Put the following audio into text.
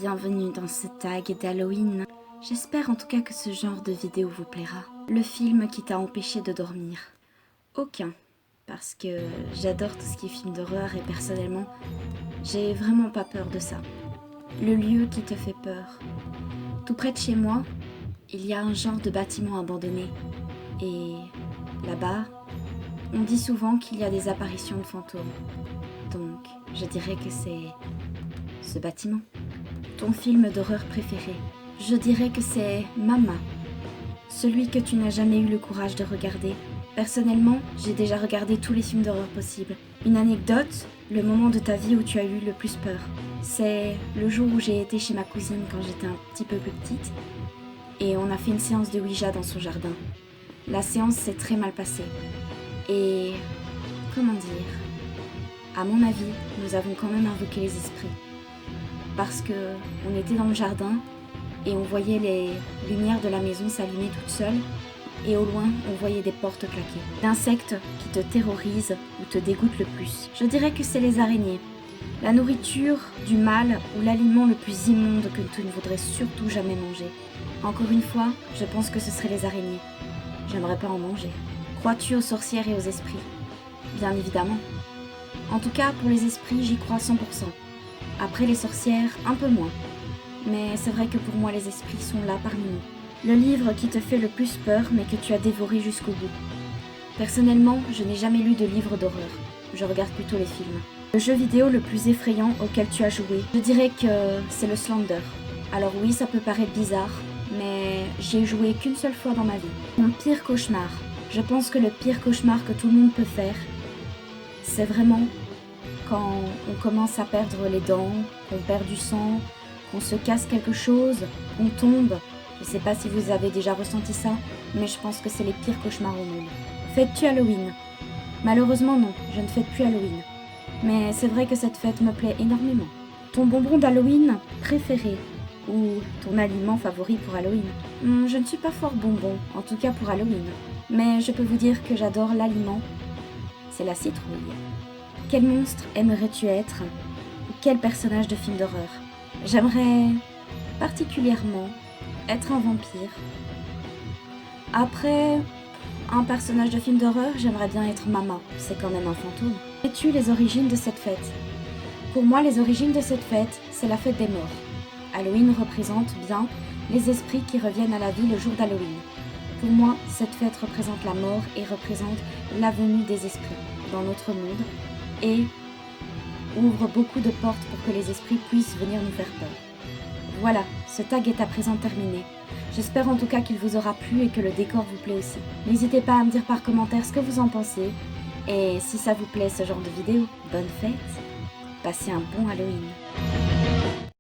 bienvenue dans ce tag d'Halloween. J'espère en tout cas que ce genre de vidéo vous plaira. Le film qui t'a empêché de dormir? Aucun, parce que j'adore tout ce qui est film d'horreur et personnellement, j'ai vraiment pas peur de ça. Le lieu qui te fait peur? Tout près de chez moi, il y a un genre de bâtiment abandonné. Et là-bas, on dit souvent qu'il y a des apparitions de fantômes. Donc, je dirais que c'est ce bâtiment. Ton film d'horreur préféré? Je dirais que c'est Mama. Celui que tu n'as jamais eu le courage de regarder. Personnellement, j'ai déjà regardé tous les films d'horreur possibles. Une anecdote, le moment de ta vie où tu as eu le plus peur. C'est le jour où j'ai été chez ma cousine quand j'étais un petit peu plus petite. Et on a fait une séance de Ouija dans son jardin. La séance s'est très mal passée. Et... comment dire? À mon avis, nous avons quand même invoqué les esprits. Parce que on était dans le jardin et on voyait les lumières de la maison s'allumer toutes seules et au loin, on voyait des portes claquer. L'insecte qui te terrorise ou te dégoûte le plus. Je dirais que c'est les araignées. La nourriture du mal ou l'aliment le plus immonde que tu ne voudrais surtout jamais manger. Encore une fois, je pense que ce serait les araignées. J'aimerais pas en manger. Crois-tu aux sorcières et aux esprits? Bien évidemment. En tout cas, pour les esprits, j'y crois 100%. Après les sorcières, un peu moins. Mais c'est vrai que pour moi, les esprits sont là parmi nous. Le livre qui te fait le plus peur, mais que tu as dévoré jusqu'au bout. Personnellement, je n'ai jamais lu de livre d'horreur. Je regarde plutôt les films. Le jeu vidéo le plus effrayant auquel tu as joué, je dirais que c'est le Slender. Alors oui, ça peut paraître bizarre, mais j'y ai joué qu'une seule fois dans ma vie. Mon pire cauchemar. Je pense que le pire cauchemar que tout le monde peut faire, c'est vraiment quand on commence à perdre les dents, qu'on perd du sang, qu'on se casse quelque chose, qu'on tombe. Je sais pas si vous avez déjà ressenti ça, mais je pense que c'est les pires cauchemars au monde. Fêtes-tu Halloween? Malheureusement non, je ne fête plus Halloween. Mais c'est vrai que cette fête me plaît énormément. Ton bonbon d'Halloween préféré? Ou ton aliment favori pour Halloween? Je ne suis pas fort bonbon, en tout cas pour Halloween. Mais je peux vous dire que j'adore l'aliment, c'est la citrouille. Quel monstre aimerais-tu être? Ou quel personnage de film d'horreur? J'aimerais particulièrement être un vampire. Après, un personnage de film d'horreur, j'aimerais bien être Mama, c'est quand même un fantôme. Sais-tu les origines de cette fête? Pour moi, les origines de cette fête, c'est la fête des morts. Halloween représente bien les esprits qui reviennent à la vie le jour d'Halloween. Pour moi, cette fête représente la mort et représente la venue des esprits dans notre monde et ouvre beaucoup de portes pour que les esprits puissent venir nous faire peur. Voilà, ce tag est à présent terminé. J'espère en tout cas qu'il vous aura plu et que le décor vous plaît aussi. N'hésitez pas à me dire par commentaire ce que vous en pensez. Et si ça vous plaît ce genre de vidéo, bonne fête, passez un bon Halloween.